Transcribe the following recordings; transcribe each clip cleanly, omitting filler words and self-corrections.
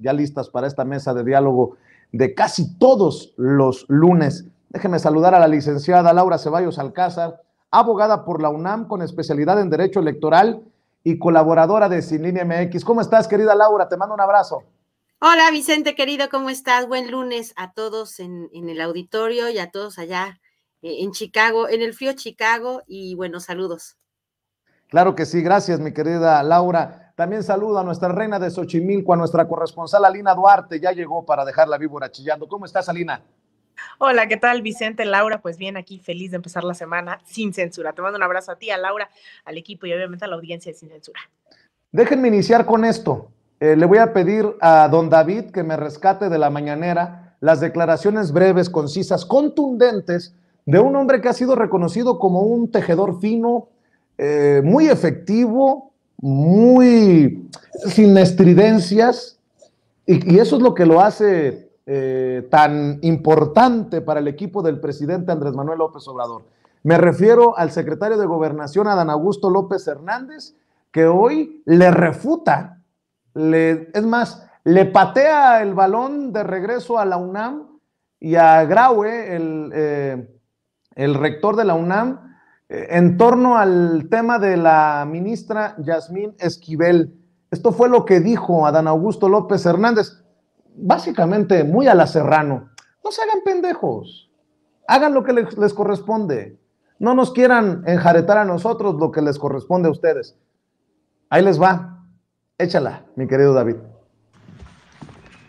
ya listas para esta mesa de diálogo de casi todos los lunes. Déjeme saludar a la licenciada Laura Ceballos Alcázar, abogada por la UNAM con especialidad en Derecho Electoral y colaboradora de Sin Línea MX. ¿Cómo estás, querida Laura? Te mando un abrazo. Hola, Vicente, querido, ¿cómo estás? Buen lunes a todos en el auditorio y a todos allá en Chicago, en el frío Chicago, y buenos saludos. Claro que sí, gracias, mi querida Laura. También saludo a nuestra reina de Xochimilco, a nuestra corresponsal Alina Duarte, ya llegó para dejar la víbora chillando. ¿Cómo estás, Alina? Hola, ¿qué tal, Vicente, Laura? Pues bien, aquí feliz de empezar la semana sin censura. Te mando un abrazo a ti, a Laura, al equipo y obviamente a la audiencia de Sin Censura. Déjenme iniciar con esto. Le voy a pedir a don David que me rescate de la mañanera las declaraciones breves, concisas, contundentes de un hombre que ha sido reconocido como un tejedor fino, muy efectivo, muy sin estridencias, y eso es lo que lo hace tan importante para el equipo del presidente Andrés Manuel López Obrador. Me refiero al secretario de Gobernación, Adán Augusto López Hernández, que hoy le refuta, es más, le patea el balón de regreso a la UNAM y a Graue, el rector de la UNAM, en torno al tema de la ministra Yasmín Esquivel. Esto fue lo que dijo Adán Augusto López Hernández, básicamente muy a la Serrano. No se hagan pendejos, hagan lo que les corresponde. No nos quieran enjaretar a nosotros lo que les corresponde a ustedes. Ahí les va. Échala, mi querido David.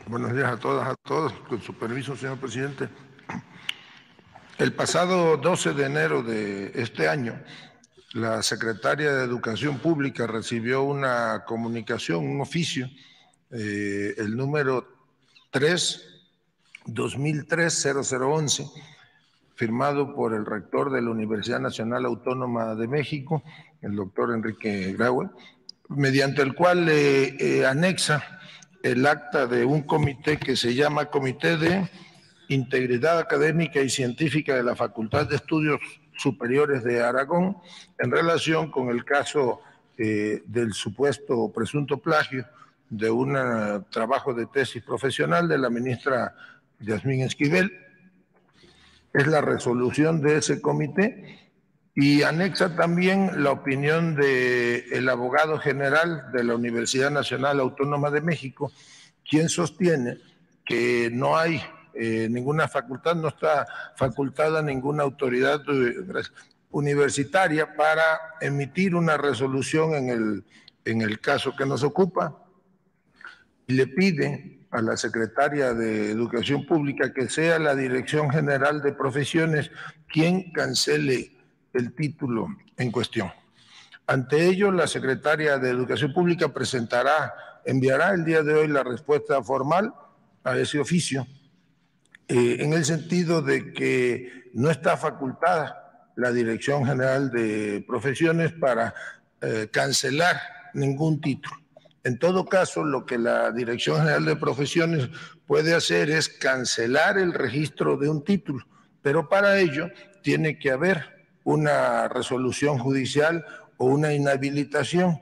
Buenos días a todas, a todos. Con su permiso, señor presidente. El pasado 12 de enero de este año, la secretaria de Educación Pública recibió una comunicación, un oficio, el número 3-2003-0011, firmado por el rector de la Universidad Nacional Autónoma de México, el doctor Enrique Graue, mediante el cual anexa el acta de un comité que se llama Comité de Integridad Académica y Científica de la Facultad de Estudios Superiores de Aragón, en relación con el caso del supuesto presunto plagio de un trabajo de tesis profesional de la ministra Yasmín Esquivel. Es la resolución de ese comité y anexa también la opinión del abogado general de la Universidad Nacional Autónoma de México, quien sostiene que no hay ninguna facultad, no está facultada ninguna autoridad universitaria para emitir una resolución en el caso que nos ocupa, y le pide a la secretaria de Educación Pública que sea la Dirección General de Profesiones quien cancele el título en cuestión. Ante ello, la secretaria de Educación Pública enviará el día de hoy la respuesta formal a ese oficio, en el sentido de que no está facultada la Dirección General de Profesiones para cancelar ningún título. En todo caso, lo que la Dirección General de Profesiones puede hacer es cancelar el registro de un título, pero para ello tiene que haber una resolución judicial o una inhabilitación,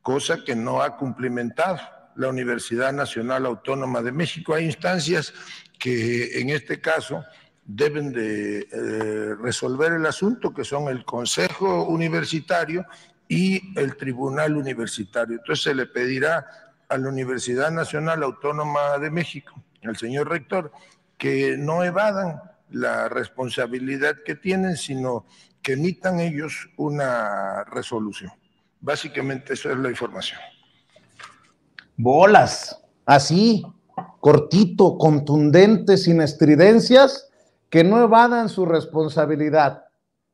cosa que no ha cumplimentado la Universidad Nacional Autónoma de México. Hay instancias que en este caso deben de resolver el asunto, que son el Consejo Universitario y el Tribunal Universitario. Entonces se le pedirá a la Universidad Nacional Autónoma de México, al señor rector, que no evadan la responsabilidad que tienen, sino que emitan ellos una resolución. Básicamente eso es la información. Bolas, así, cortito, contundente, sin estridencias, que no evadan su responsabilidad,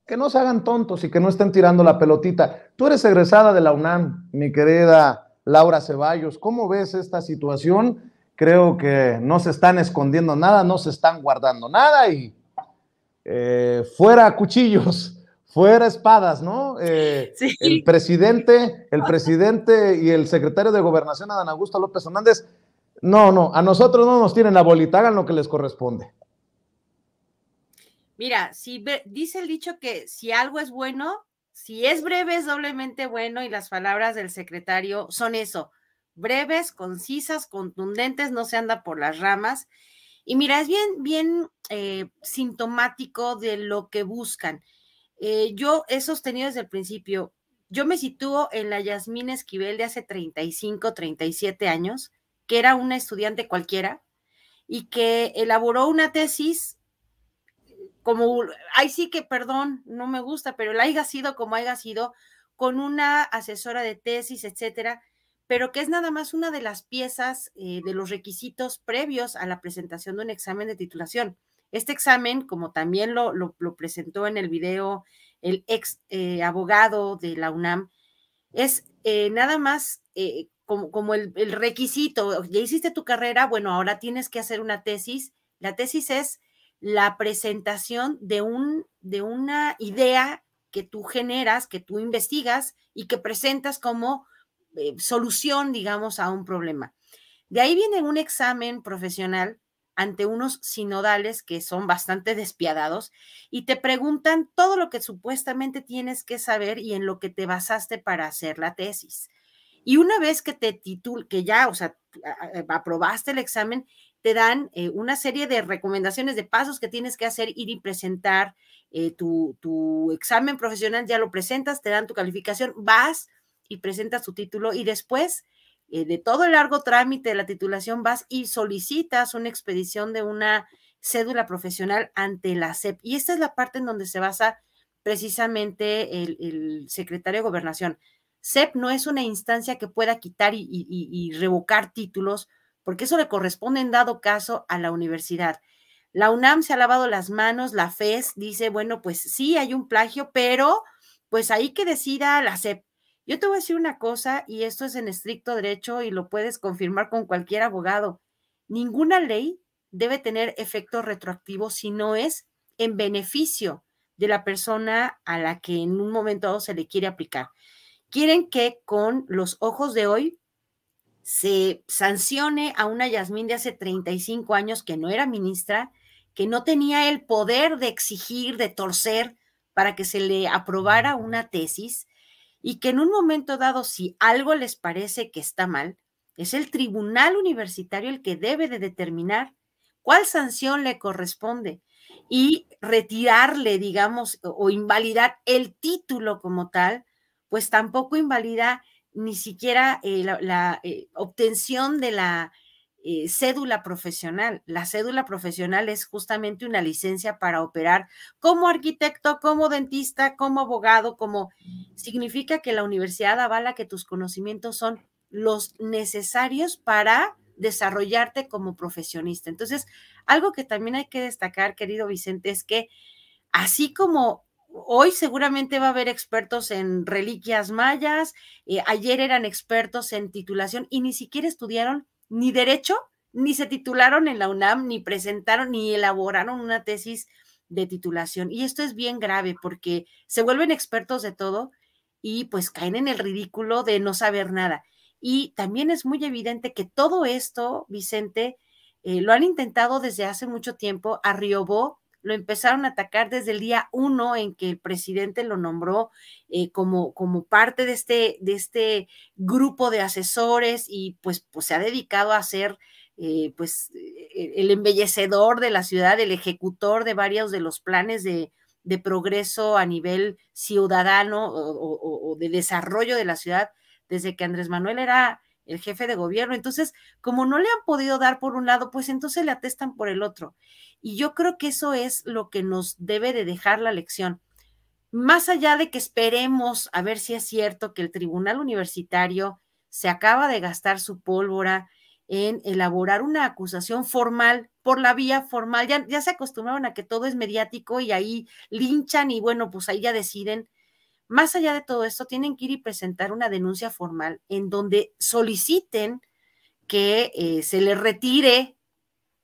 que no se hagan tontos y que no estén tirando la pelotita. Tú eres egresada de la UNAM, mi querida Laura Ceballos. ¿Cómo ves esta situación? Creo que no se están escondiendo nada, no se están guardando nada y fuera cuchillos, fuera espadas, ¿no? Sí. El presidente y el secretario de Gobernación, Adán Augusto López Hernández, no, a nosotros no nos tienen la bolita, hagan lo que les corresponde. Mira, dice el dicho que si algo es bueno, si es breve es doblemente bueno, y las palabras del secretario son eso, breves, concisas, contundentes, no se anda por las ramas. Y mira, es bien sintomático de lo que buscan. Yo he sostenido desde el principio, yo me sitúo en la Yasmín Esquivel de hace 35, 37 años, que era una estudiante cualquiera y que elaboró una tesis como, ahí sí que, perdón, no me gusta, pero la haya sido como haya sido, con una asesora de tesis, etcétera, pero que es nada más una de las piezas de los requisitos previos a la presentación de un examen de titulación. Este examen, como también lo presentó en el video el ex abogado de la UNAM, es nada más como el requisito. Ya hiciste tu carrera, bueno, ahora tienes que hacer una tesis. La tesis es la presentación de una idea que tú generas, que tú investigas y que presentas como solución, digamos, a un problema. De ahí viene un examen profesional ante unos sinodales que son bastante despiadados y te preguntan todo lo que supuestamente tienes que saber y en lo que te basaste para hacer la tesis. Y una vez que que ya, o sea, aprobaste el examen, te dan una serie de recomendaciones de pasos que tienes que hacer, ir y presentar tu examen profesional, ya lo presentas, te dan tu calificación, vas y presentas tu título y después de todo el largo trámite de la titulación vas y solicitas una expedición de una cédula profesional ante la SEP. Y esta es la parte en donde se basa precisamente el secretario de Gobernación. SEP no es una instancia que pueda quitar y revocar títulos, porque eso le corresponde en dado caso a la universidad. La UNAM se ha lavado las manos, la FES dice, bueno, pues sí hay un plagio, pero pues ahí que decida la SEP. Yo te voy a decir una cosa, y esto es en estricto derecho y lo puedes confirmar con cualquier abogado. Ninguna ley debe tener efecto retroactivo si no es en beneficio de la persona a la que en un momento dado se le quiere aplicar. Quieren que con los ojos de hoy se sancione a una Yasmín de hace 35 años que no era ministra, que no tenía el poder de exigir, de torcer para que se le aprobara una tesis y que en un momento dado, si algo les parece que está mal, es el tribunal universitario el que debe de determinar cuál sanción le corresponde y retirarle, digamos, o invalidar el título como tal, pues tampoco invalida ni siquiera la obtención de la cédula profesional. La cédula profesional es justamente una licencia para operar como arquitecto, como dentista, como abogado, como significa que la universidad avala que tus conocimientos son los necesarios para desarrollarte como profesionista. Entonces, algo que también hay que destacar, querido Vicente, es que así como hoy seguramente va a haber expertos en reliquias mayas, ayer eran expertos en titulación y ni siquiera estudiaron ni derecho, ni se titularon en la UNAM, ni presentaron, ni elaboraron una tesis de titulación. Y esto es bien grave porque se vuelven expertos de todo y pues caen en el ridículo de no saber nada. Y también es muy evidente que todo esto, Vicente, lo han intentado desde hace mucho tiempo. A Riobó lo empezaron a atacar desde el día 1 en que el presidente lo nombró como parte de este grupo de asesores y pues se ha dedicado a ser el embellecedor de la ciudad, el ejecutor de varios de los planes de progreso a nivel ciudadano o de desarrollo de la ciudad desde que Andrés Manuel era el jefe de gobierno. Entonces, como no le han podido dar por un lado, pues entonces le atestan por el otro. Y yo creo que eso es lo que nos debe de dejar la lección. Más allá de que esperemos a ver si es cierto que el tribunal universitario se acaba de gastar su pólvora en elaborar una acusación formal por la vía formal, ya se acostumbraron a que todo es mediático y ahí linchan y bueno, pues ahí ya deciden. Más allá de todo esto, tienen que ir y presentar una denuncia formal en donde soliciten que se les retire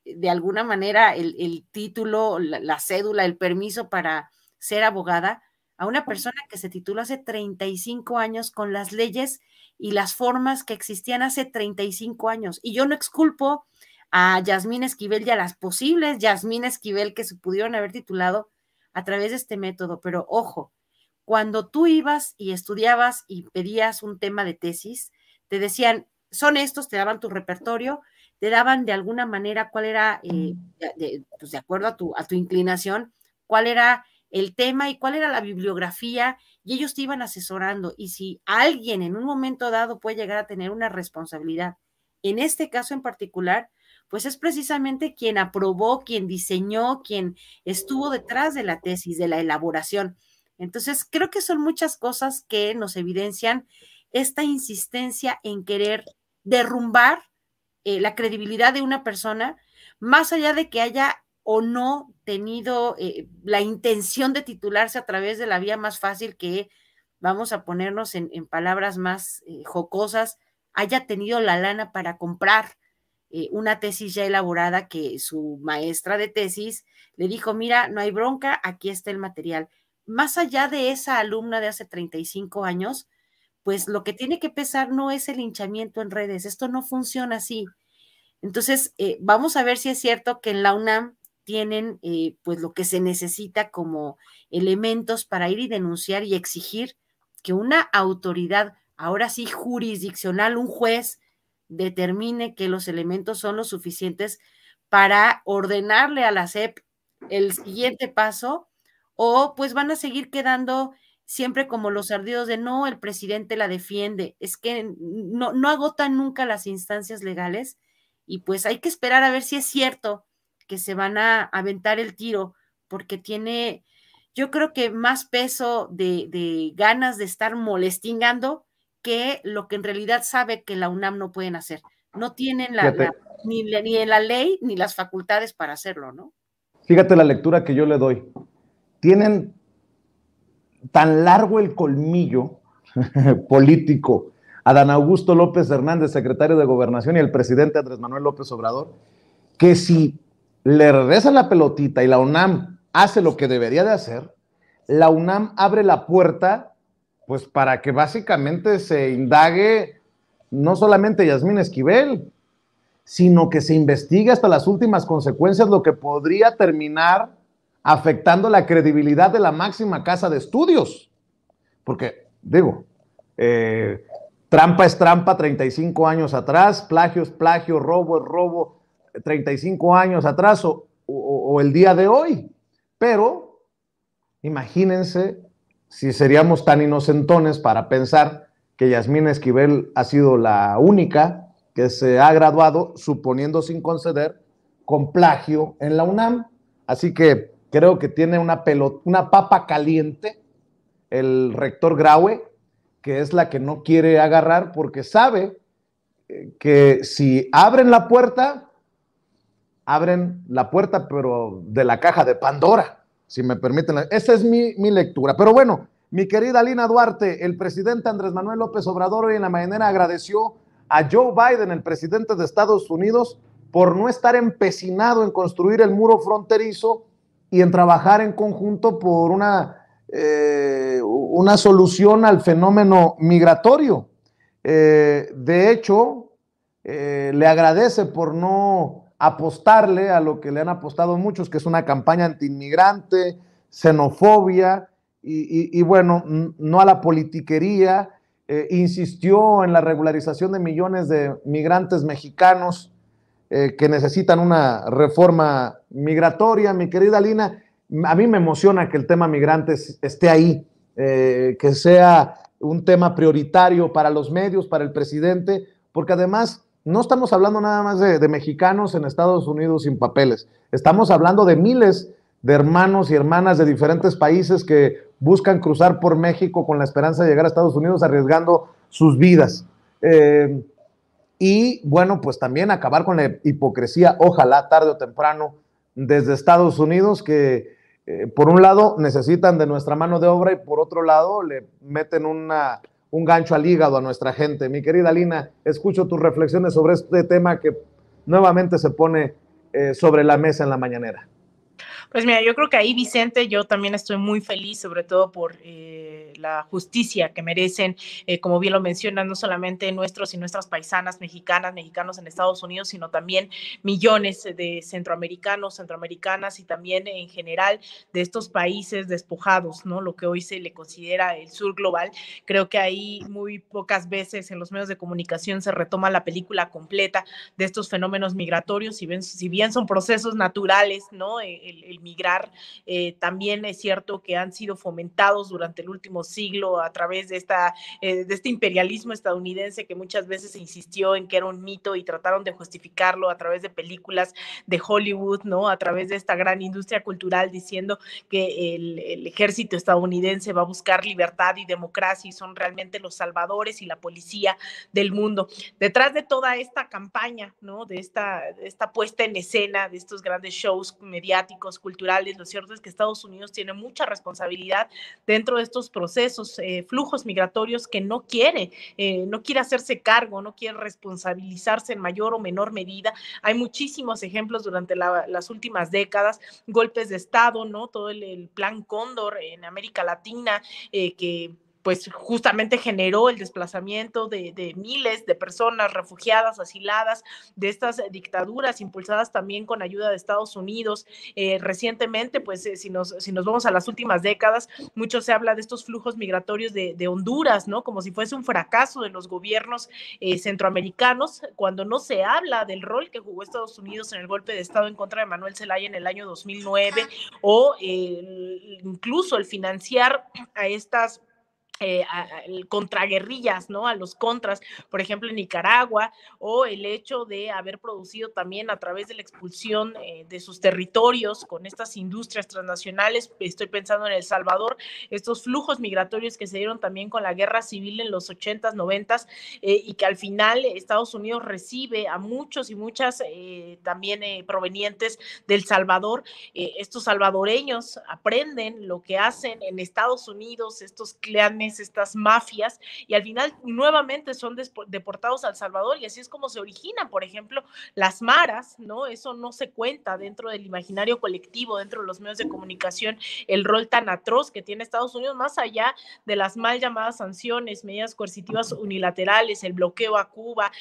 de alguna manera el título, la cédula, el permiso para ser abogada a una persona que se tituló hace 35 años con las leyes y las formas que existían hace 35 años. Y yo no exculpo a Yasmín Esquivel y a las posibles Yasmín Esquivel que se pudieron haber titulado a través de este método, pero ojo, cuando tú ibas y estudiabas y pedías un tema de tesis, te decían, son estos, te daban tu repertorio, te daban de alguna manera cuál era, pues de acuerdo a tu inclinación, cuál era el tema y cuál era la bibliografía, y ellos te iban asesorando. Y si alguien en un momento dado puede llegar a tener una responsabilidad, en este caso en particular, pues es precisamente quien aprobó, quien diseñó, quien estuvo detrás de la tesis, de la elaboración. Entonces, creo que son muchas cosas que nos evidencian esta insistencia en querer derrumbar la credibilidad de una persona, más allá de que haya o no tenido la intención de titularse a través de la vía más fácil, que vamos a ponernos en palabras más jocosas, haya tenido la lana para comprar una tesis ya elaborada, que su maestra de tesis le dijo, mira, no hay bronca, aquí está el material. Más allá de esa alumna de hace 35 años, pues lo que tiene que pesar no es el linchamiento en redes, esto no funciona así. Entonces, vamos a ver si es cierto que en la UNAM tienen pues lo que se necesita como elementos para ir y denunciar y exigir que una autoridad, ahora sí jurisdiccional, un juez, determine que los elementos son lo suficientes para ordenarle a la SEP el siguiente paso, o pues van a seguir quedando siempre como los ardidos de no, el presidente la defiende. Es que no agotan nunca las instancias legales, y pues hay que esperar a ver si es cierto que se van a aventar el tiro, porque tiene, yo creo que más peso de ganas de estar molestingando que lo que en realidad sabe que la UNAM no pueden hacer. No tienen ni en la ley ni las facultades para hacerlo, ¿no? Fíjate la lectura que yo le doy. Tienen tan largo el colmillo político Adán Augusto López Hernández, secretario de Gobernación, y el presidente Andrés Manuel López Obrador, que si le regresan la pelotita y la UNAM hace lo que debería de hacer, la UNAM abre la puerta pues para que básicamente se indague no solamente Yasmín Esquivel, sino que se investigue hasta las últimas consecuencias, lo que podría terminar afectando la credibilidad de la máxima casa de estudios. Porque, digo, trampa es trampa 35 años atrás, plagio es plagio, robo es robo 35 años atrás o el día de hoy. Pero imagínense si seríamos tan inocentones para pensar que Yasmín Esquivel ha sido la única que se ha graduado, suponiendo sin conceder, con plagio en la UNAM. Así que creo que tiene una papa caliente el rector Graue, que es la que no quiere agarrar porque sabe que si abren la puerta, pero de la caja de Pandora, si me permiten. Esa es mi lectura. Pero bueno, mi querida Lina Duarte, el presidente Andrés Manuel López Obrador hoy en la mañanera agradeció a Joe Biden, el presidente de Estados Unidos, por no estar empecinado en construir el muro fronterizo y en trabajar en conjunto por una solución al fenómeno migratorio. De hecho, le agradece por no apostarle a lo que le han apostado muchos, que es una campaña antiinmigrante, xenofobia y bueno, no a la politiquería. Insistió en la regularización de millones de migrantes mexicanos que necesitan una reforma migratoria. Mi querida Lina, a mí me emociona que el tema migrantes esté ahí, que sea un tema prioritario para los medios, para el presidente, porque además no estamos hablando nada más de mexicanos en Estados Unidos sin papeles, estamos hablando de miles de hermanos y hermanas de diferentes países que buscan cruzar por México con la esperanza de llegar a Estados Unidos arriesgando sus vidas. Y bueno, pues también acabar con la hipocresía, ojalá tarde o temprano, desde Estados Unidos, que por un lado necesitan de nuestra mano de obra y por otro lado le meten un gancho al hígado a nuestra gente. Mi querida Lina, escucho tus reflexiones sobre este tema que nuevamente se pone sobre la mesa en la mañanera. Pues mira, yo creo que ahí, Vicente, yo también estoy muy feliz, sobre todo por la justicia que merecen, como bien lo mencionan, no solamente nuestros y nuestras paisanas mexicanas, mexicanos en Estados Unidos, sino también millones de centroamericanos, centroamericanas y también en general de estos países despojados, ¿no? Lo que hoy se le considera el sur global. Creo que ahí muy pocas veces en los medios de comunicación se retoma la película completa de estos fenómenos migratorios, si bien son procesos naturales, ¿no? El migrar, también es cierto que han sido fomentados durante el último siglo a través de este imperialismo estadounidense que muchas veces se insistió en que era un mito y trataron de justificarlo a través de películas de Hollywood, ¿no? A través de esta gran industria cultural diciendo que el ejército estadounidense va a buscar libertad y democracia y son realmente los salvadores y la policía del mundo. Detrás de toda esta campaña, ¿no? De esta puesta en escena, de estos grandes shows mediáticos, culturales, lo cierto es que Estados Unidos tiene mucha responsabilidad dentro de estos procesos, flujos migratorios que no quiere hacerse cargo, no quiere responsabilizarse en mayor o menor medida. Hay muchísimos ejemplos durante las últimas décadas, golpes de Estado, ¿no? Todo el plan Cóndor en América Latina, que pues justamente generó el desplazamiento de miles de personas refugiadas, asiladas, de estas dictaduras impulsadas también con ayuda de Estados Unidos. Recientemente, pues si nos vamos a las últimas décadas, mucho se habla de estos flujos migratorios de Honduras, ¿no? Como si fuese un fracaso de los gobiernos centroamericanos, cuando no se habla del rol que jugó Estados Unidos en el golpe de Estado en contra de Manuel Zelaya en el año 2009, o incluso el financiar a estas contraguerrillas, ¿no? A los contras, por ejemplo, en Nicaragua, o el hecho de haber producido también a través de la expulsión de sus territorios con estas industrias transnacionales, estoy pensando en El Salvador, estos flujos migratorios que se dieron también con la guerra civil en los 80s, 90s, y que al final Estados Unidos recibe a muchos y muchas también provenientes del Salvador. Estos salvadoreños aprenden lo que hacen en Estados Unidos, estos clanes, estas mafias, y al final nuevamente son deportados a El Salvador, y así es como se originan, por ejemplo, las maras, ¿no? Eso no se cuenta dentro del imaginario colectivo, dentro de los medios de comunicación, el rol tan atroz que tiene Estados Unidos, más allá de las mal llamadas sanciones, medidas coercitivas unilaterales, el bloqueo a Cuba,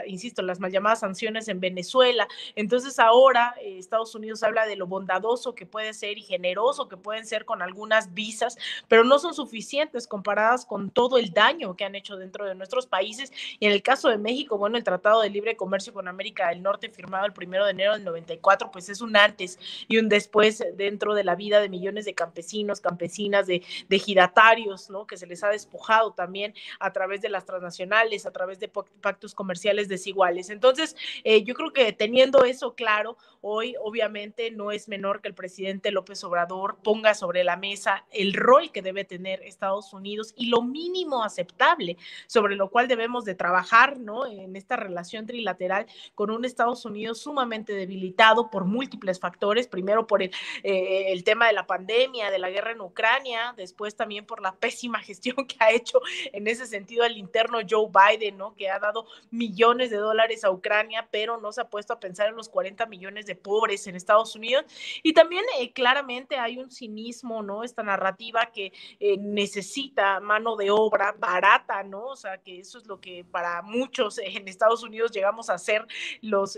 insisto, las mal llamadas sanciones en Venezuela. Entonces ahora Estados Unidos habla de lo bondadoso que puede ser y generoso que pueden ser con algunas visas, pero no son suficientes comparadas con todo el daño que han hecho dentro de nuestros países. Y en el caso de México, bueno, el Tratado de Libre Comercio con América del Norte, firmado el 1 de enero del 94, pues es un antes y un después dentro de la vida de millones de campesinos, campesinas, de ejidatarios, ¿no? Que se les ha despojado también a través de las transnacionales, a través de pactos comerciales desiguales. Entonces, yo creo que teniendo eso claro, hoy obviamente no es menor que el presidente López Obrador ponga sobre la mesa el rol que debe tener Estados Unidos y lo mínimo aceptable sobre lo cual debemos de trabajar, ¿no? En esta relación trilateral con un Estados Unidos sumamente debilitado por múltiples factores, primero por el tema de la pandemia, de la guerra en Ucrania, después también por la pésima gestión que ha hecho en ese sentido el interno Joe Biden, ¿no? Que ha dado millones de dólares a Ucrania, pero no se ha puesto a pensar en los 40 millones de pobres en Estados Unidos. Y también claramente hay un cinismo, ¿no? Esta narrativa que necesita mano de obra barata, ¿no? O sea, que eso es lo que para muchos en Estados Unidos llegamos a ser los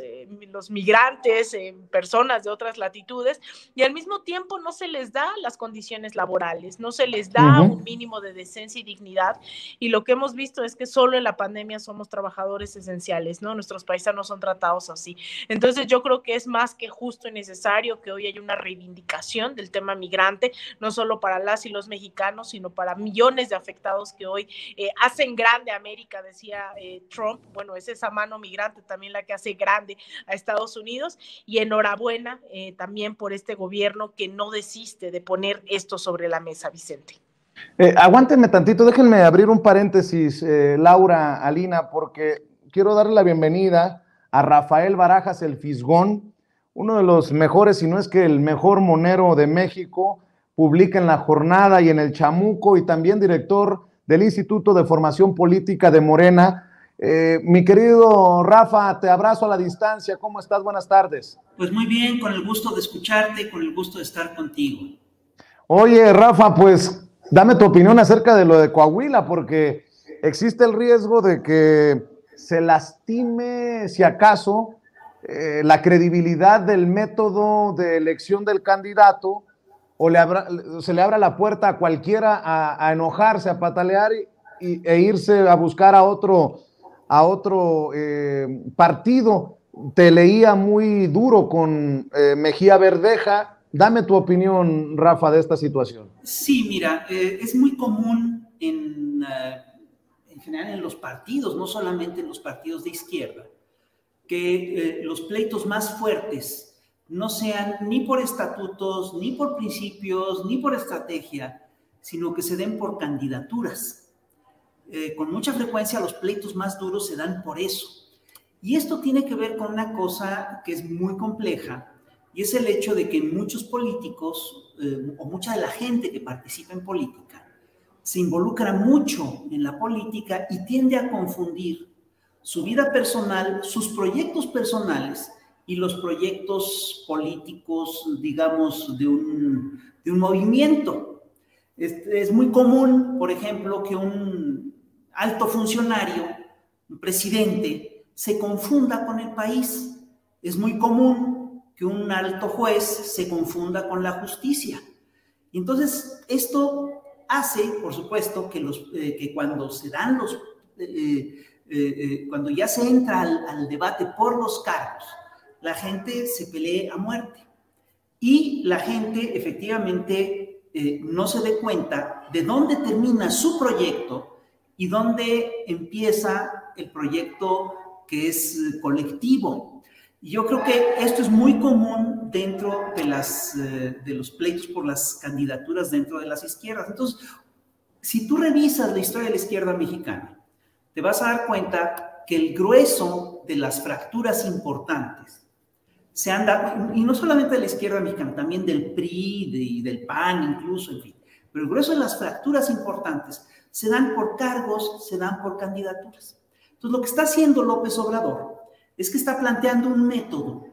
migrantes, personas de otras latitudes, y al mismo tiempo no se les da las condiciones laborales, no se les da un mínimo de decencia y dignidad, y lo que hemos visto es que solo en la pandemia somos trabajadores esenciales, ¿no? Nuestros paisanos son tratados así. Entonces yo creo que es más que justo y necesario que hoy haya una reivindicación del tema migrante, no solo para las y los mexicanos, sino para millones de afectados que hoy hacen grande a América, decía Trump. Bueno, es esa mano migrante también la que hace grande a Estados Unidos, y enhorabuena también por este gobierno que no desiste de poner esto sobre la mesa, Vicente. Aguántenme tantito, déjenme abrir un paréntesis, Laura, Alina, porque quiero darle la bienvenida a Rafael Barajas, el Fisgón, uno de los mejores, si no es que el mejor monero de México, publica en La Jornada y en El Chamuco, y también director del Instituto de Formación Política de Morena. Mi querido Rafa, te abrazo a la distancia. ¿Cómo estás? Buenas tardes. Pues muy bien, con el gusto de escucharte, con el gusto de estar contigo. Oye, Rafa, pues dame tu opinión acerca de lo de Coahuila, porque existe el riesgo de que se lastime, si acaso, la credibilidad del método de elección del candidato, o se le abra la puerta a cualquiera a enojarse, a patalear e irse a buscar a otro partido. Te leía muy duro con Mejía Verdeja. Dame tu opinión, Rafa, de esta situación. Sí, mira, es muy común en general en los partidos, no solamente en los partidos de izquierda, que los pleitos más fuertes no sean ni por estatutos, ni por principios, ni por estrategia, sino que se den por candidaturas. Con mucha frecuencia los pleitos más duros se dan por eso. Y esto tiene que ver con una cosa que es muy compleja, y es el hecho de que muchos políticos, o mucha de la gente que participa en política, se involucra mucho en la política y tiende a confundir su vida personal, sus proyectos personales y los proyectos políticos, digamos, de un movimiento. Es muy común, por ejemplo, que un alto funcionario, un presidente, se confunda con el país. Es muy común que un alto juez se confunda con la justicia. Y entonces esto hace, por supuesto, que cuando se dan cuando ya se entra al debate por los cargos, la gente se pelee a muerte. Y la gente efectivamente no se dé cuenta de dónde termina su proyecto y dónde empieza el proyecto que es colectivo. Y yo creo que esto es muy común dentro de los pleitos por las candidaturas dentro de las izquierdas. Entonces, si tú revisas la historia de la izquierda mexicana, te vas a dar cuenta que el grueso de las fracturas importantes se han dado, y no solamente de la izquierda mexicana, también del PRI y del PAN incluso, en fin, pero el grueso de las fracturas importantes se dan por cargos, se dan por candidaturas. Entonces, lo que está haciendo López Obrador es que está planteando un método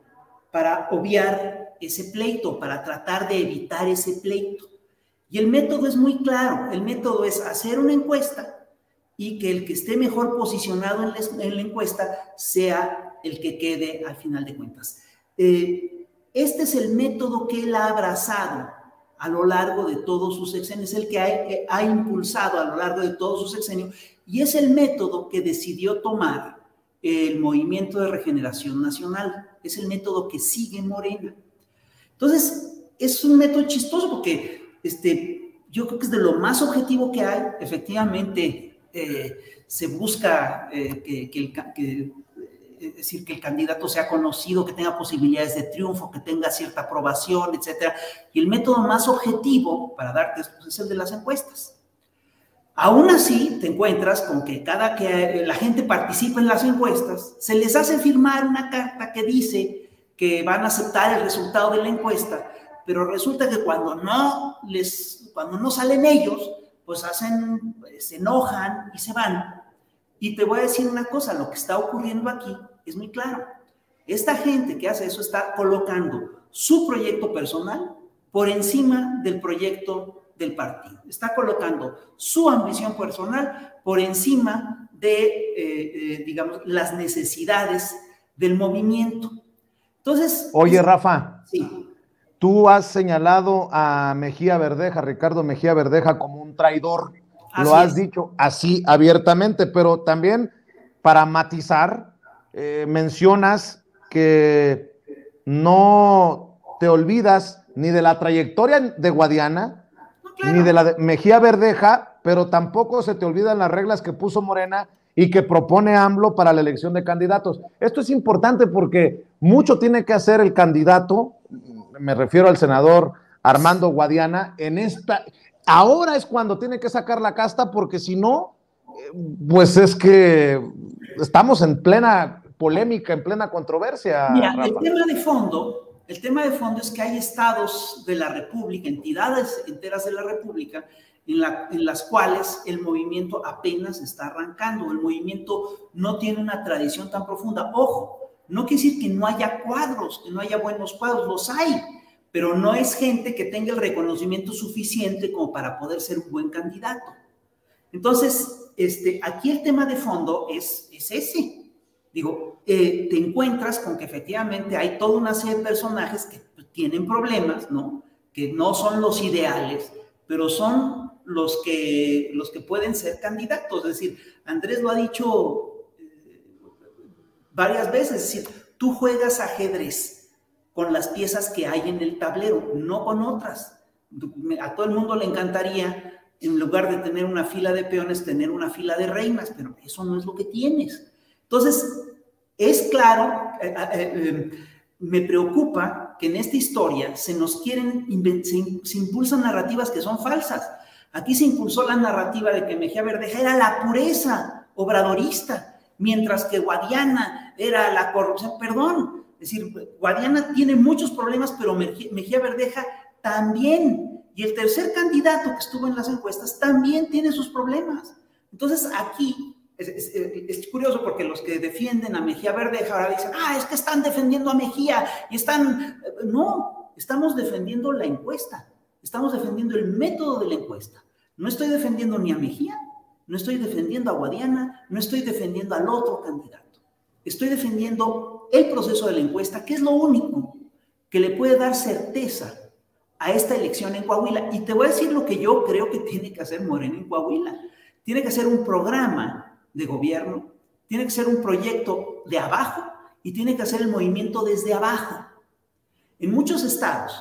para obviar ese pleito, para tratar de evitar ese pleito. Y el método es muy claro. El método es hacer una encuesta y que el que esté mejor posicionado en la encuesta sea el que quede al final de cuentas. Este es el método que él ha abrazado a lo largo de todos sus sexenios, es el que ha impulsado a lo largo de todos sus sexenios, y es el método que decidió tomar el Movimiento de Regeneración Nacional. Es el método que sigue Morena. Entonces, es un método chistoso porque yo creo que es de lo más objetivo que hay. Efectivamente, se busca es decir, que el candidato sea conocido, que tenga posibilidades de triunfo, que tenga cierta aprobación, etcétera. Y el método más objetivo para darte esto es el de las encuestas. Aún así, te encuentras con que cada que la gente participa en las encuestas, se les hace firmar una carta que dice que van a aceptar el resultado de la encuesta, pero resulta que cuando no salen ellos, pues se enojan y se van. Y te voy a decir una cosa, lo que está ocurriendo aquí es muy claro. Esta gente que hace eso está colocando su proyecto personal por encima del proyecto del partido. Está colocando su ambición personal por encima de, digamos, las necesidades del movimiento. Entonces... Oye, Rafa, sí. Tú has señalado a Mejía Verdeja, Ricardo Mejía Verdeja, como un traidor. Lo has dicho así abiertamente, pero también para matizar, mencionas que no te olvidas ni de la trayectoria de Guadiana, ni de la de Mejía Verdeja, pero tampoco se te olvidan las reglas que puso Morena y que propone AMLO para la elección de candidatos. Esto es importante porque mucho tiene que hacer el candidato, me refiero al senador Armando Guadiana, en esta... Ahora es cuando tiene que sacar la casta, porque si no, pues es que estamos en plena polémica, en plena controversia. Mira, Rafa. el tema de fondo es que hay estados de la República, entidades enteras de la República, en las cuales el movimiento apenas está arrancando, el movimiento no tiene una tradición tan profunda. Ojo, no quiere decir que no haya cuadros, que no haya buenos cuadros, los hay, pero no es gente que tenga el reconocimiento suficiente como para poder ser un buen candidato. Entonces, aquí el tema de fondo es ese. Digo, te encuentras con que efectivamente hay toda una serie de personajes que tienen problemas, ¿no? Que no son los ideales, pero son los que pueden ser candidatos. Es decir, Andrés lo ha dicho varias veces, es decir, tú juegas ajedrez con las piezas que hay en el tablero, no con otras. A todo el mundo le encantaría, en lugar de tener una fila de peones, tener una fila de reinas, pero eso no es lo que tienes. Entonces, es claro, me preocupa que en esta historia se impulsan narrativas que son falsas. Aquí se impulsó la narrativa de que Mejía Verdeja era la pureza obradorista, mientras que Guadiana era la corrupción. Perdón, es decir, Guadiana tiene muchos problemas, pero Mejía Verdeja también. Y el tercer candidato que estuvo en las encuestas también tiene sus problemas. Entonces aquí es curioso porque los que defienden a Mejía Verdeja ahora dicen, es que están defendiendo a Mejía y están... No, estamos defendiendo la encuesta, estamos defendiendo el método de la encuesta. No estoy defendiendo ni a Mejía, no estoy defendiendo a Guadiana, no estoy defendiendo al otro candidato. Estoy defendiendo el proceso de la encuesta, que es lo único que le puede dar certeza a esta elección en Coahuila. Y te voy a decir lo que yo creo que tiene que hacer Morena en Coahuila. Tiene que hacer un programa de gobierno, tiene que ser un proyecto de abajo y tiene que hacer el movimiento desde abajo. En muchos estados,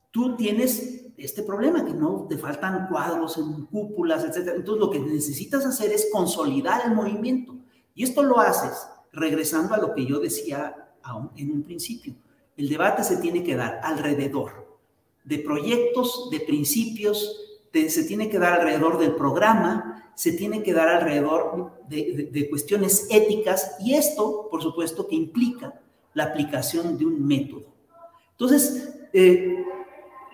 tú tienes este problema, que no te faltan cuadros en cúpulas, etc. Entonces, lo que necesitas hacer es consolidar el movimiento. Y esto lo haces regresando a lo que yo decía en un principio. El debate se tiene que dar alrededor de proyectos, de principios, se tiene que dar alrededor del programa, se tiene que dar alrededor de cuestiones éticas, y esto, por supuesto, que implica la aplicación de un método. Entonces,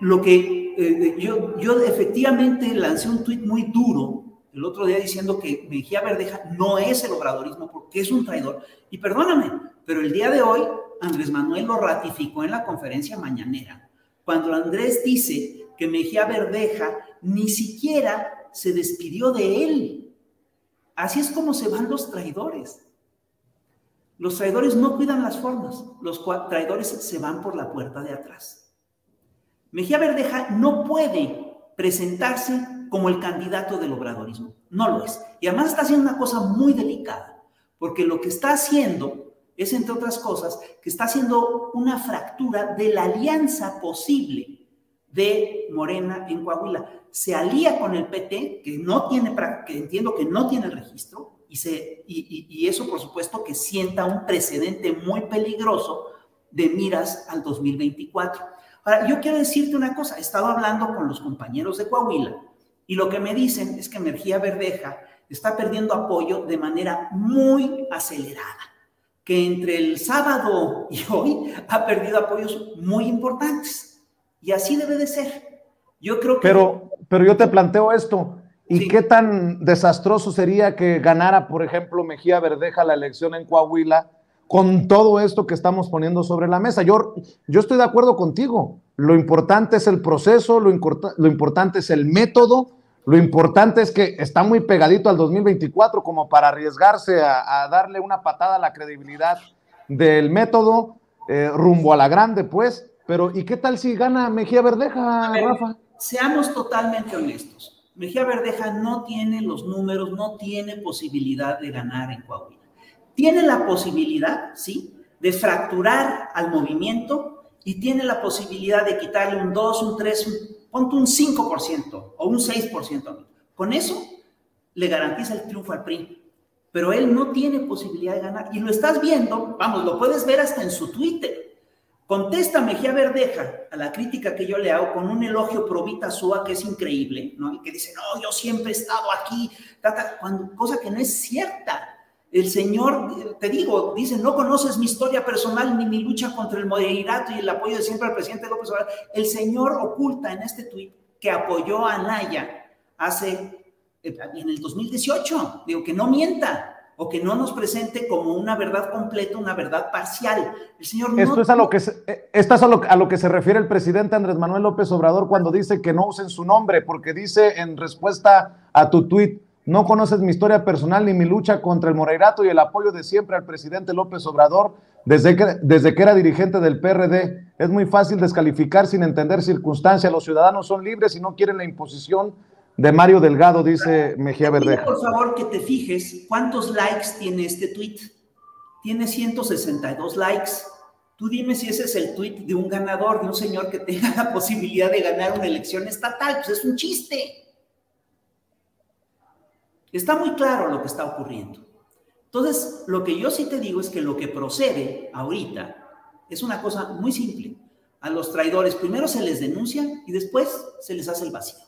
lo que yo efectivamente lancé un tuit muy duro el otro día diciendo que Mejía Verdeja no es el obradorismo porque es un traidor. Y perdóname, pero el día de hoy Andrés Manuel lo ratificó en la conferencia mañanera, cuando Andrés dice que Mejía Verdeja ni siquiera se despidió de él. Así es como se van los traidores. Los traidores no cuidan las formas, los traidores se van por la puerta de atrás. Mejía Verdeja no puede presentarse como el candidato del obradorismo, no lo es. Y además está haciendo una cosa muy delicada, porque lo que está haciendo es, entre otras cosas, que está haciendo una fractura de la alianza posible de Morena en Coahuila. Se alía con el PT, que entiendo que no tiene registro, y eso, por supuesto, que sienta un precedente muy peligroso de miras al 2024. Ahora, yo quiero decirte una cosa, he estado hablando con los compañeros de Coahuila y lo que me dicen es que Mejía Verdeja está perdiendo apoyo de manera muy acelerada, que entre el sábado y hoy ha perdido apoyos muy importantes, y así debe de ser. Yo creo que... Pero yo te planteo esto, ¿y sí, qué tan desastroso sería que ganara, por ejemplo, Mejía Verdeja la elección en Coahuila con todo esto que estamos poniendo sobre la mesa? Yo estoy de acuerdo contigo. Lo importante es el proceso, lo importante es el método, lo importante es que está muy pegadito al 2024 como para arriesgarse a darle una patada a la credibilidad del método rumbo a la grande, pues. Pero, ¿y qué tal si gana Mejía Verdeja, Rafa? Seamos totalmente honestos. Mejía Verdeja no tiene los números, no tiene posibilidad de ganar en Coahuila. Tiene la posibilidad, sí, de fracturar al movimiento y tiene la posibilidad de quitarle un 2, un 3, ponte un 5% o un 6%. Con eso le garantiza el triunfo al PRI. Pero él no tiene posibilidad de ganar. Y lo estás viendo, vamos, lo puedes ver hasta en su Twitter. Contesta Mejía Verdeja a la crítica que yo le hago con un elogio pro Vita Sua que es increíble, ¿no? Y que dice, no, yo siempre he estado aquí, cosa que no es cierta. El señor, te digo, dice, no conoces mi historia personal ni mi lucha contra el moderato y el apoyo de siempre al presidente López Obrador. El señor oculta en este tuit que apoyó a Anaya en el 2018, digo, que no mienta, o que no nos presente como una verdad completa, una verdad parcial. El señor no... Esto es a lo que se refiere el presidente Andrés Manuel López Obrador cuando dice que no usen su nombre, porque dice en respuesta a tu tuit: no conoces mi historia personal ni mi lucha contra el moreirato y el apoyo de siempre al presidente López Obrador desde que era dirigente del PRD. Es muy fácil descalificar sin entender circunstancias. Los ciudadanos son libres y no quieren la imposición de Mario Delgado, dice Mejía Verdeja. Por favor, que te fijes cuántos likes tiene este tweet. Tiene 162 likes. Tú dime si ese es el tweet de un ganador, de un señor que tenga la posibilidad de ganar una elección estatal. Pues es un chiste. Está muy claro lo que está ocurriendo. Entonces, lo que yo sí te digo es que lo que procede ahorita es una cosa muy simple. A los traidores primero se les denuncia y después se les hace el vacío.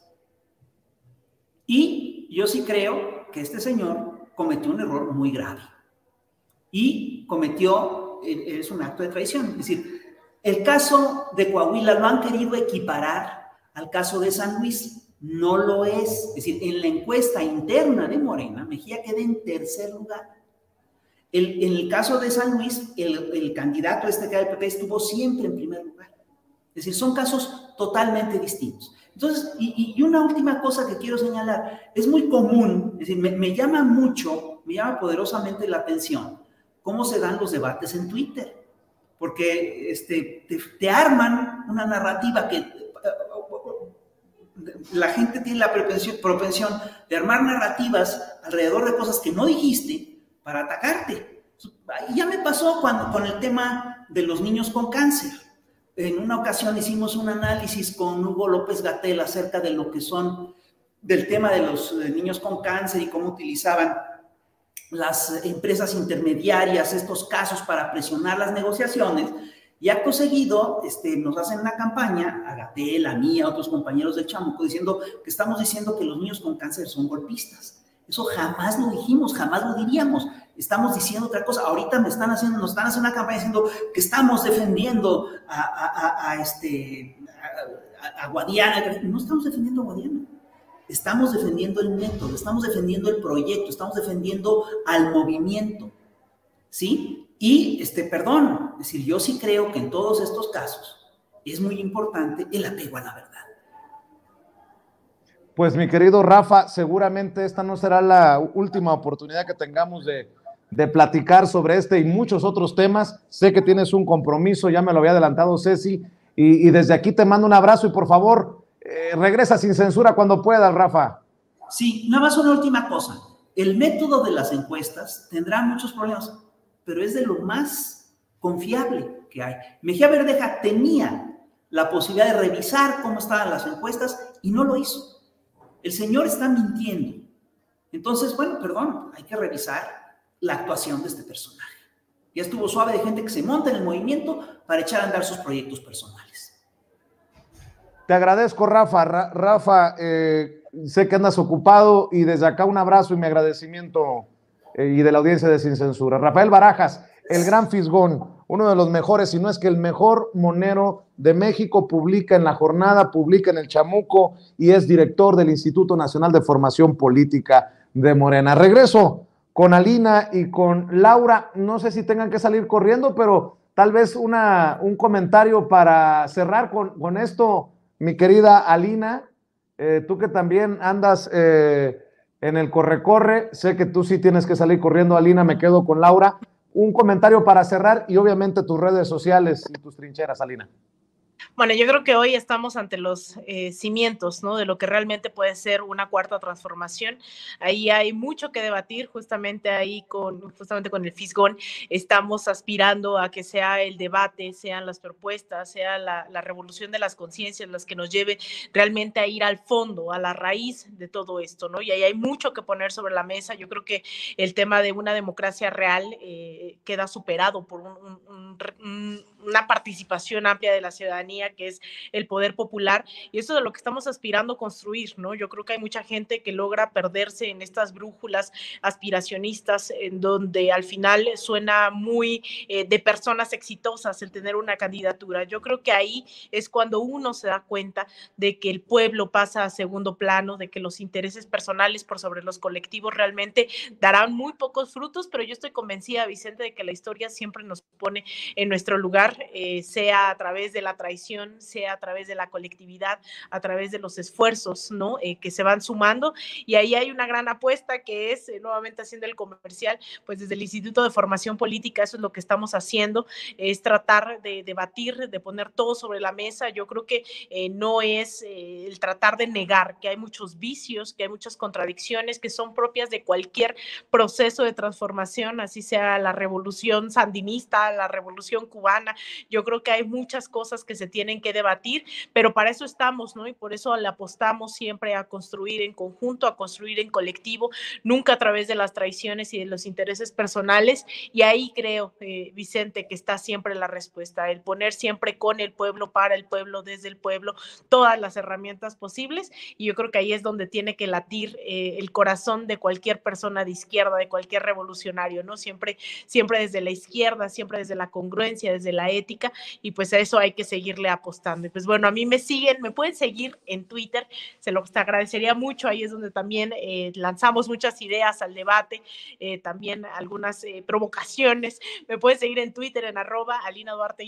Y yo sí creo que este señor cometió un error muy grave. Y es un acto de traición. Es decir, el caso de Coahuila lo han querido equiparar al caso de San Luis. No lo es. Es decir, en la encuesta interna de Morena, Mejía queda en tercer lugar. En el caso de San Luis, el candidato que era del PP estuvo siempre en primer lugar. Es decir, son casos totalmente distintos. Entonces, y una última cosa que quiero señalar, es muy común, es decir, me llama poderosamente la atención cómo se dan los debates en Twitter, porque te arman una narrativa que la gente tiene la propensión de armar narrativas alrededor de cosas que no dijiste para atacarte. Y ya me pasó con el tema de los niños con cáncer. En una ocasión hicimos un análisis con Hugo López-Gatell acerca de lo que son, del tema de los niños con cáncer y cómo utilizaban las empresas intermediarias estos casos para presionar las negociaciones. Y acto seguido nos hacen una campaña, a Gatell, a mí, a otros compañeros del Chamuco, diciendo que estamos diciendo que los niños con cáncer son golpistas. Eso jamás lo dijimos, jamás lo diríamos. Estamos diciendo otra cosa. Ahorita nos están haciendo una campaña diciendo que estamos defendiendo a Guadiana. No estamos defendiendo a Guadiana. Estamos defendiendo el método, estamos defendiendo el proyecto, estamos defendiendo al movimiento. ¿Sí? Y, perdón, es decir, yo sí creo que en todos estos casos es muy importante el apego a la verdad. Pues mi querido Rafa, seguramente esta no será la última oportunidad que tengamos de platicar sobre este y muchos otros temas. Sé que tienes un compromiso, ya me lo había adelantado Ceci, y desde aquí te mando un abrazo y por favor, regresa sin censura cuando puedas, Rafa. Sí, nada más una última cosa. El método de las encuestas tendrá muchos problemas, pero es de lo más confiable que hay. Mejía Verdeja tenía la posibilidad de revisar cómo estaban las encuestas y no lo hizo. El señor está mintiendo. Entonces, bueno, perdón, hay que revisar la actuación de este personaje. Ya estuvo suave de gente que se monta en el movimiento para echar a andar sus proyectos personales. Te agradezco, Rafa. Rafa, sé que andas ocupado y desde acá un abrazo y mi agradecimiento y de la audiencia de Sin Censura. Rafael Barajas, el gran Fisgón, uno de los mejores, si no es que el mejor monero de México, publica en La Jornada, publica en El Chamuco y es director del Instituto Nacional de Formación Política de Morena. Regreso con Alina y con Laura. No sé si tengan que salir corriendo, pero tal vez un comentario para cerrar con esto, mi querida Alina. Tú que también andas en el corre-corre, sé que tú sí tienes que salir corriendo, Alina, me quedo con Laura. Un comentario para cerrar y obviamente tus redes sociales y tus trincheras, Alina. Bueno, yo creo que hoy estamos ante los cimientos, ¿no? De lo que realmente puede ser una cuarta transformación. Ahí hay mucho que debatir, justamente con el Fisgón. Estamos aspirando a que sea el debate, sean las propuestas, sea la revolución de las conciencias las que nos lleve realmente a ir al fondo, a la raíz de todo esto, ¿no? Y ahí hay mucho que poner sobre la mesa. Yo creo que el tema de una democracia real queda superado por una participación amplia de la ciudadanía ciudadanía, que es el poder popular, y eso es de lo que estamos aspirando a construir, ¿no? Yo creo que hay mucha gente que logra perderse en estas brújulas aspiracionistas, en donde al final suena muy de personas exitosas el tener una candidatura. Yo creo que ahí es cuando uno se da cuenta de que el pueblo pasa a segundo plano, de que los intereses personales por sobre los colectivos realmente darán muy pocos frutos, pero yo estoy convencida, Vicente, de que la historia siempre nos pone en nuestro lugar, sea a través de la traición, sea a través de la colectividad, a través de los esfuerzos, ¿no? Que se van sumando, y ahí hay una gran apuesta que es, nuevamente haciendo el comercial, pues desde el Instituto de Formación Política, eso es lo que estamos haciendo, es tratar de debatir, de poner todo sobre la mesa. Yo creo que no es el tratar de negar que hay muchos vicios, que hay muchas contradicciones que son propias de cualquier proceso de transformación, así sea la revolución sandinista, la revolución cubana. Yo creo que hay muchas cosas que se tienen que debatir, pero para eso estamos, ¿no? Y por eso le apostamos siempre a construir en conjunto, a construir en colectivo, nunca a través de las traiciones y de los intereses personales. Y ahí creo, Vicente, que está siempre la respuesta, el poner siempre con el pueblo, para el pueblo, desde el pueblo, todas las herramientas posibles. Y yo creo que ahí es donde tiene que latir el corazón de cualquier persona de izquierda, de cualquier revolucionario, ¿no? Siempre desde la izquierda, siempre desde la congruencia, desde la ética, y pues a eso hay que seguirle apostando. Y pues bueno, a mí me pueden seguir en Twitter, se los agradecería mucho, ahí es donde también lanzamos muchas ideas al debate, también algunas provocaciones. Me pueden seguir en Twitter en @AlinaDuarte_,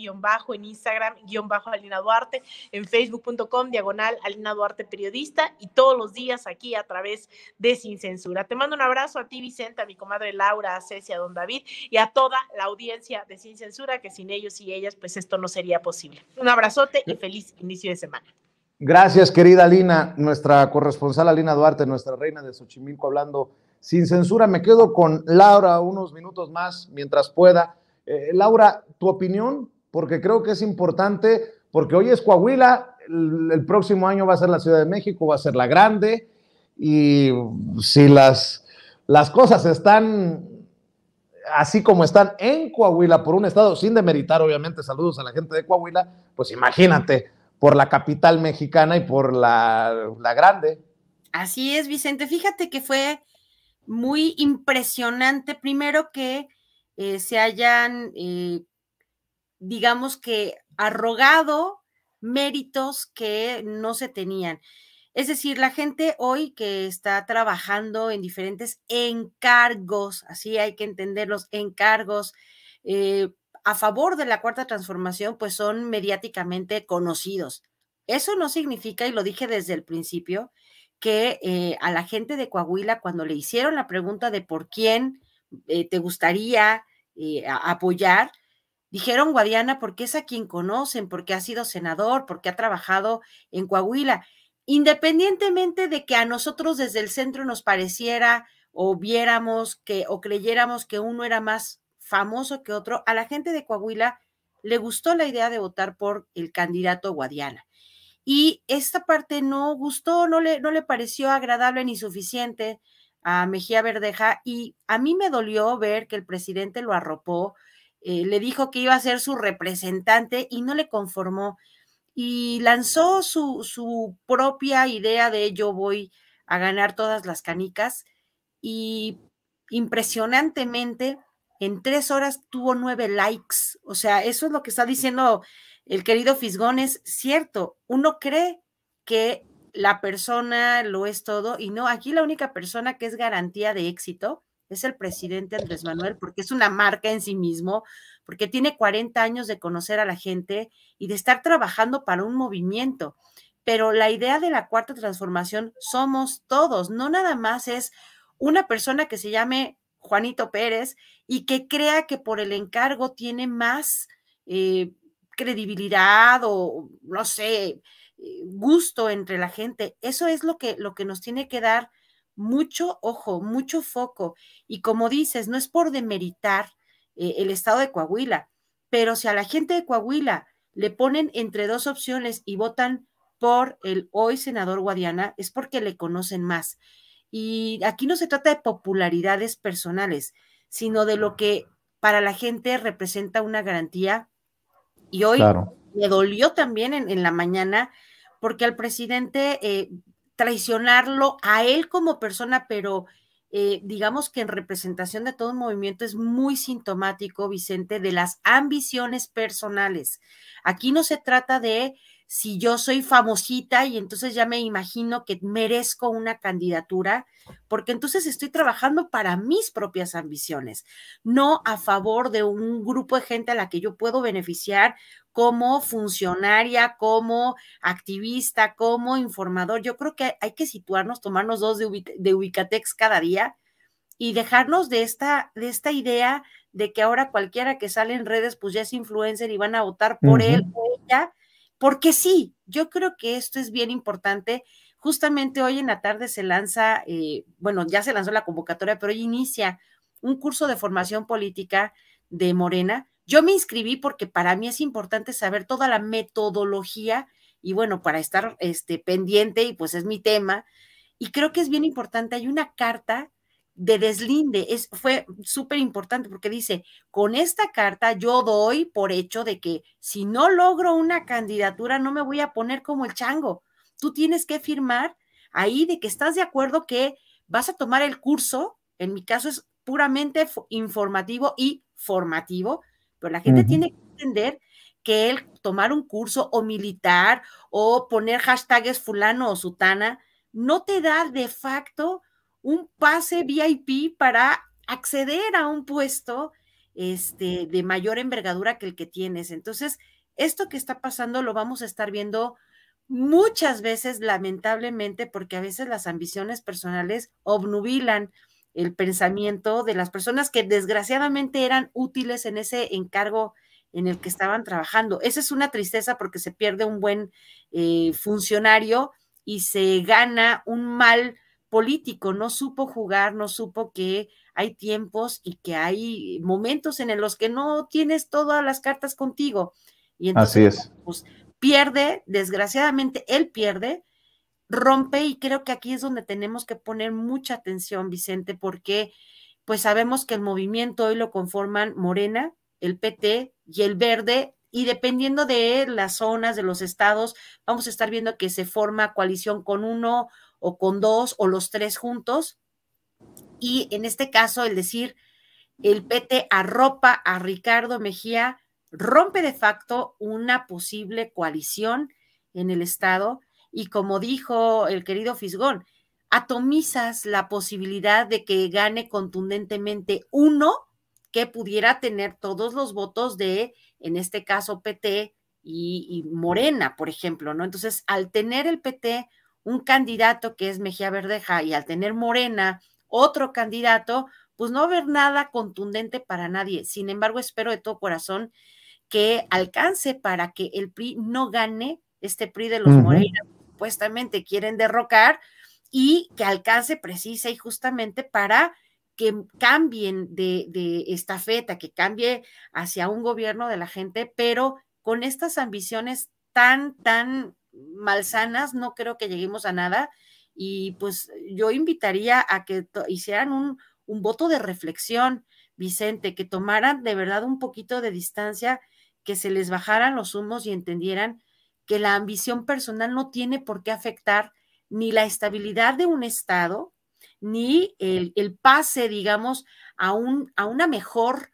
en Instagram _AlinaDuarte, en facebook.com/AlinaDuarte periodista, y todos los días aquí a través de Sin Censura. Te mando un abrazo a ti, Vicente, a mi comadre Laura, a Ceci, a don David y a toda la audiencia de Sin Censura, que sin ellos y ellas pues esto no sería posible. Un abrazote y feliz inicio de semana. Gracias, querida Alina, nuestra corresponsal Alina Duarte, nuestra reina de Xochimilco, hablando sin censura. Me quedo con Laura unos minutos más mientras pueda. Laura, tu opinión, porque creo que es importante, porque hoy es Coahuila, el próximo año va a ser la Ciudad de México, va a ser la grande, y si las cosas están así como están en Coahuila por un estado, sin demeritar obviamente, saludos a la gente de Coahuila, pues imagínate, por la capital mexicana y por la grande. Así es, Vicente. Fíjate que fue muy impresionante, primero que se hayan, digamos que, arrogado méritos que no se tenían. Es decir, la gente hoy que está trabajando en diferentes encargos, así hay que entender los encargos, a favor de la Cuarta Transformación, pues son mediáticamente conocidos. Eso no significa, y lo dije desde el principio, que a la gente de Coahuila, cuando le hicieron la pregunta de por quién te gustaría apoyar, dijeron Guadiana porque es a quien conocen, porque ha sido senador, porque ha trabajado en Coahuila, independientemente de que a nosotros desde el centro nos pareciera o viéramos que o creyéramos que uno era más famoso que otro, a la gente de Coahuila le gustó la idea de votar por el candidato Guadiana. Y esta parte no gustó, no le pareció agradable ni suficiente a Mejía Verdeja, y a mí me dolió ver que el presidente lo arropó, le dijo que iba a ser su representante y no le conformó, y lanzó su propia idea de yo voy a ganar todas las canicas, y impresionantemente en 3 horas tuvo 9 likes. O sea, eso es lo que está diciendo el querido Fisgón, es cierto. Uno cree que la persona lo es todo, y no, aquí la única persona que es garantía de éxito es el presidente Andrés Manuel, porque es una marca en sí mismo, porque tiene 40 años de conocer a la gente y de estar trabajando para un movimiento. Pero la idea de la Cuarta Transformación somos todos, no nada más es una persona que se llame Juanito Pérez y que crea que por el encargo tiene más credibilidad o, no sé, gusto entre la gente. Eso es lo que nos tiene que dar mucho ojo, mucho foco. Y como dices, no es por demeritar el estado de Coahuila, pero si a la gente de Coahuila le ponen entre 2 opciones y votan por el hoy senador Guadiana, es porque le conocen más. Y aquí no se trata de popularidades personales, sino de lo que para la gente representa una garantía. Y hoy, claro, me dolió también en la mañana, porque al presidente traicionarlo a él como persona, pero digamos que en representación de todo un movimiento es muy sintomático, Vicente, de las ambiciones personales. Aquí no se trata de si yo soy famosita y entonces ya me imagino que merezco una candidatura, porque entonces estoy trabajando para mis propias ambiciones, no a favor de un grupo de gente a la que yo puedo beneficiar como funcionaria, como activista, como informador. Yo creo que hay que situarnos, tomarnos dos de Ubicatex cada día y dejarnos de esta idea de que ahora cualquiera que sale en redes pues ya es influencer y van a votar por él o ella, porque sí, yo creo que esto es bien importante. Justamente hoy en la tarde se lanza, bueno, ya se lanzó la convocatoria, pero hoy inicia un curso de formación política de Morena. Yo me inscribí porque para mí es importante saber toda la metodología y bueno, para estar pendiente, y pues es mi tema, y creo que es bien importante. Hay una carta de deslinde, fue súper importante porque dice, con esta carta yo doy por hecho de que si no logro una candidatura no me voy a poner como el chango. Tú tienes que firmar ahí de que estás de acuerdo que vas a tomar el curso, en mi caso es puramente informativo y formativo, pero la gente tiene que entender que el tomar un curso o militar o poner hashtags fulano o sutana no te da de facto un pase VIP para acceder a un puesto de mayor envergadura que el que tienes. Entonces, esto que está pasando lo vamos a estar viendo muchas veces, lamentablemente, porque a veces las ambiciones personales obnubilan el pensamiento de las personas que desgraciadamente eran útiles en ese encargo en el que estaban trabajando. Esa es una tristeza porque se pierde un buen funcionario y se gana un mal político. No supo jugar, no supo que hay tiempos y que hay momentos en los que no tienes todas las cartas contigo. Y entonces, así es. Pues, pierde, desgraciadamente, él pierde, rompe, y creo que aquí es donde tenemos que poner mucha atención, Vicente, porque pues sabemos que el movimiento hoy lo conforman Morena, el PT y el Verde, y dependiendo de las zonas, de los estados, vamos a estar viendo que se forma coalición con uno o con dos o los tres juntos, y en este caso el decir el PT arropa a Ricardo Mejía rompe de facto una posible coalición en el estado, y como dijo el querido Fisgón, atomizas la posibilidad de que gane contundentemente uno que pudiera tener todos los votos de, en este caso, PT y Morena, por ejemplo, ¿no? Entonces, al tener el PT un candidato que es Mejía Verdeja y al tener Morena otro candidato, pues no va a haber nada contundente para nadie. Sin embargo, espero de todo corazón que alcance para que el PRI no gane, este PRI de los Moreira, supuestamente quieren derrocar, y que alcance precisa y justamente para que cambien de estafeta, que cambie hacia un gobierno de la gente, pero con estas ambiciones tan malsanas, no creo que lleguemos a nada. Y pues yo invitaría a que hicieran un voto de reflexión, Vicente, que tomaran de verdad un poquito de distancia, que se les bajaran los humos y entendieran que la ambición personal no tiene por qué afectar ni la estabilidad de un Estado, ni el pase, digamos, a una mejor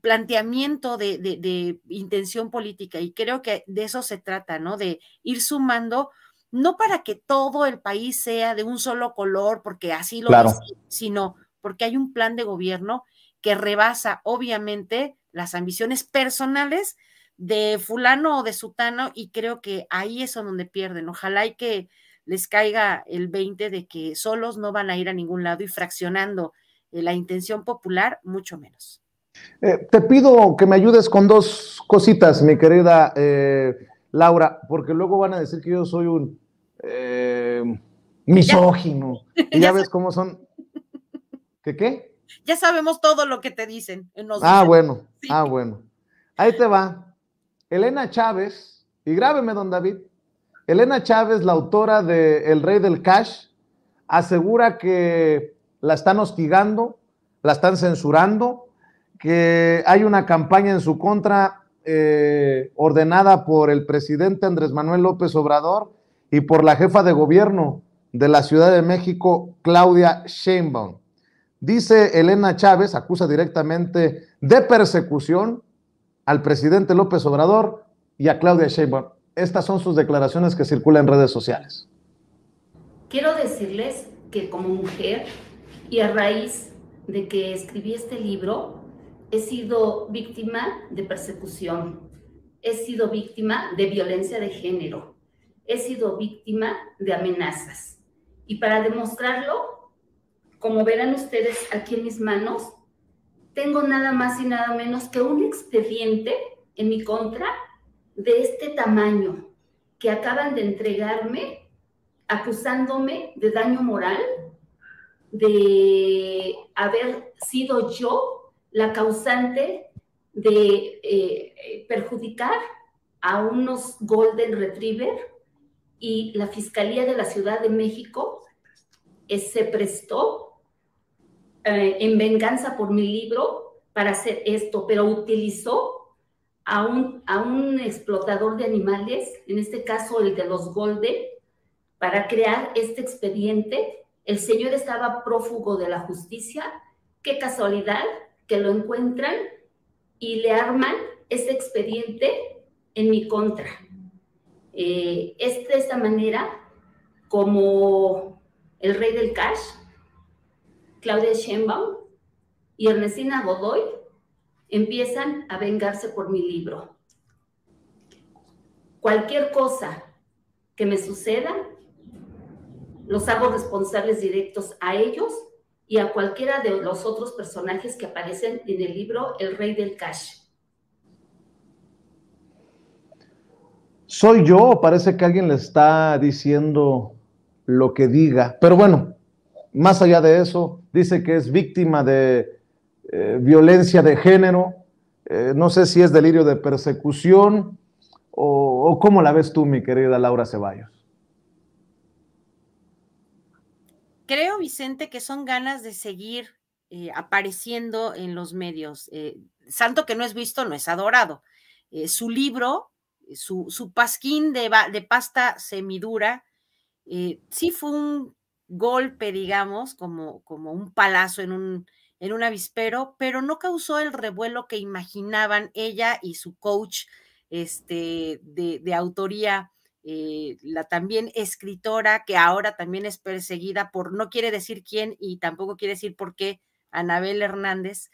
planteamiento de intención política. Y creo que de eso se trata, ¿no? De ir sumando, no para que todo el país sea de un solo color, porque así lo dice, sino porque hay un plan de gobierno que rebasa, obviamente, las ambiciones personales de fulano o de sutano, y creo que ahí es donde pierden. Ojalá y que les caiga el 20 de que solos no van a ir a ningún lado, y fraccionando la intención popular, mucho menos. Te pido que me ayudes con dos cositas, mi querida Laura, porque luego van a decir que yo soy un misógino. Y ya ves cómo son. ¿Qué? Ya sabemos todo lo que te dicen. Bueno, sí. Bueno. Ahí te va. Elena Chávez, y grábeme, don David. Elena Chávez, la autora de El Rey del Cash, asegura que la están hostigando, la están censurando, que hay una campaña en su contra ordenada por el presidente Andrés Manuel López Obrador y por la jefa de gobierno de la Ciudad de México, Claudia Sheinbaum. Dice Elena Chávez, acusa directamente de persecución al presidente López Obrador y a Claudia Sheinbaum. Estas son sus declaraciones que circulan en redes sociales. Quiero decirles que como mujer y a raíz de que escribí este libro, he sido víctima de persecución, he sido víctima de violencia de género, he sido víctima de amenazas. Y para demostrarlo, como verán ustedes aquí en mis manos, tengo nada más y nada menos que un expediente en mi contra de este tamaño que acaban de entregarme acusándome de daño moral, de haber sido yo la causante de perjudicar a unos Golden Retriever, y la Fiscalía de la Ciudad de México se prestó en venganza por mi libro para hacer esto, pero utilizó a un explotador de animales, en este caso el de los Golden, para crear este expediente. El señor estaba prófugo de la justicia. Qué casualidad que lo encuentran y le arman este expediente en mi contra. Es de esta manera como el rey del cash, Claudia Sheinbaum y Ernestina Godoy empiezan a vengarse por mi libro. Cualquier cosa que me suceda, los hago responsables directos a ellos y a cualquiera de los otros personajes que aparecen en el libro El Rey del Cash. ¿Soy yo o parece que alguien le está diciendo lo que diga? Pero bueno, más allá de eso, dice que es víctima de violencia de género. No sé si es delirio de persecución o cómo la ves tú, mi querida Laura Ceballos. Creo, Vicente, que son ganas de seguir apareciendo en los medios. Santo que no es visto, no es adorado. Su libro, su pasquín de pasta semidura, sí fue un golpe, digamos, como un palazo en un avispero, pero no causó el revuelo que imaginaban ella y su coach de autoría, la también escritora, que ahora también es perseguida por, no quiere decir quién y tampoco quiere decir por qué, Anabel Hernández,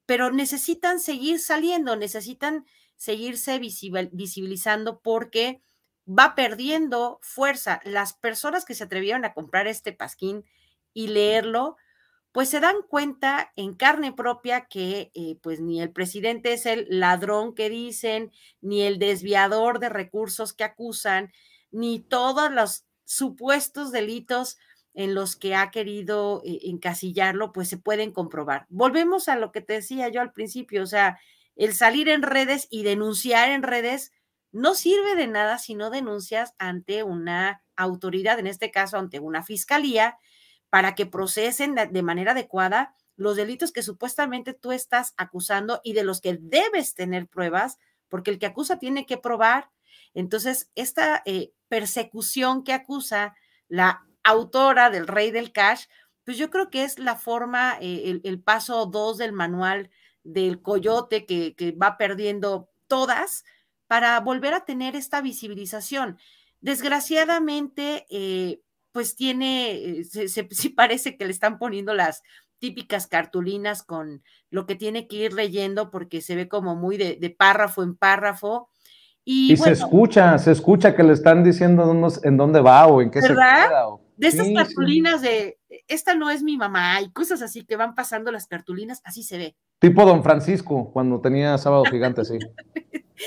pero necesitan seguir saliendo, necesitan seguirse visibilizando porque va perdiendo fuerza. Las personas que se atrevieron a comprar este pasquín y leerlo, pues se dan cuenta en carne propia que pues ni el presidente es el ladrón que dicen, ni el desviador de recursos que acusan, ni todos los supuestos delitos en los que ha querido encasillarlo, pues se pueden comprobar. Volvemos a lo que te decía yo al principio, o sea, el salir en redes y denunciar en redes no sirve de nada si no denuncias ante una autoridad, en este caso ante una fiscalía, para que procesen de manera adecuada los delitos que supuestamente tú estás acusando y de los que debes tener pruebas, porque el que acusa tiene que probar. Entonces, esta persecución que acusa la autora del Rey del Cash, pues yo creo que es la forma, el paso 2 del manual del coyote que va perdiendo todas para volver a tener esta visibilización. Desgraciadamente, pues tiene, sí parece que le están poniendo las típicas cartulinas con lo que tiene que ir leyendo porque se ve como muy de párrafo en párrafo. Y bueno, se escucha que le están diciendo en dónde va o en qué ¿verdad? se queda. De estas cartulinas de, esta no es mi mamá y cosas así que van pasando las cartulinas, así se ve. Tipo Don Francisco, cuando tenía Sábado Gigante, sí.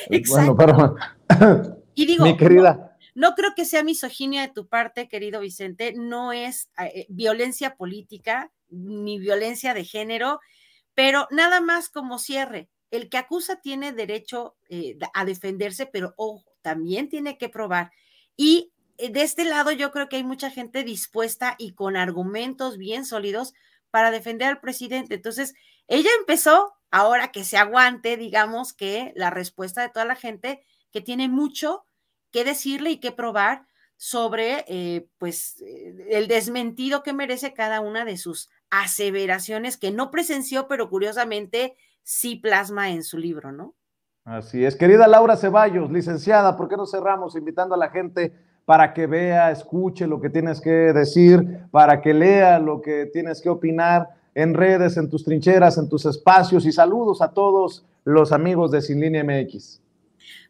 Exacto. Bueno, pero y digo, mi querida... No creo que sea misoginia de tu parte, querido Vicente, no es violencia política ni violencia de género, pero nada más como cierre. El que acusa tiene derecho a defenderse, pero ojo, también tiene que probar. Y de este lado yo creo que hay mucha gente dispuesta y con argumentos bien sólidos para defender al presidente. Entonces, ella empezó ahora que se aguante, digamos, que la respuesta de toda la gente que tiene mucho que decirle y que probar sobre el desmentido que merece cada una de sus aseveraciones que no presenció, pero curiosamente sí plasma en su libro, ¿no? Así es. Querida Laura Ceballos, licenciada, ¿por qué no cerramos invitando a la gente para que vea, escuche lo que tienes que decir, para que lea lo que tienes que opinar en redes, en tus trincheras, en tus espacios? Y saludos a todos los amigos de Sin Línea MX.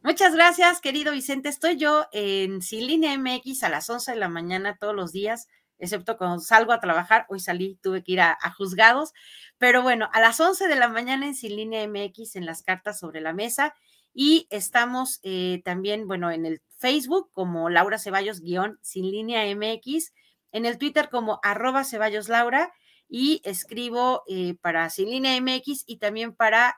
Muchas gracias, querido Vicente. Estoy yo en Sin Línea MX a las 11 de la mañana todos los días, excepto cuando salgo a trabajar. Hoy salí, tuve que ir a juzgados, pero bueno, a las 11 de la mañana en Sin Línea MX, en las cartas sobre la mesa, y estamos también, bueno, en el Facebook como Laura Ceballos Sin Línea MX, en el Twitter como @CeballosLaura, y escribo para Sin Línea MX y también para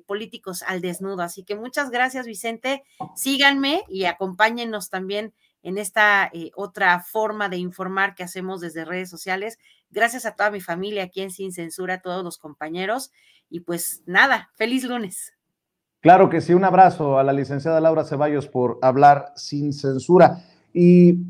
Políticos al Desnudo. Así que muchas gracias, Vicente. Síganme y acompáñennos también en esta otra forma de informar que hacemos desde redes sociales. Gracias a toda mi familia aquí en Sin Censura, a todos los compañeros. Y pues nada, feliz lunes. Claro que sí, un abrazo a la licenciada Laura Ceballos por hablar sin censura. Y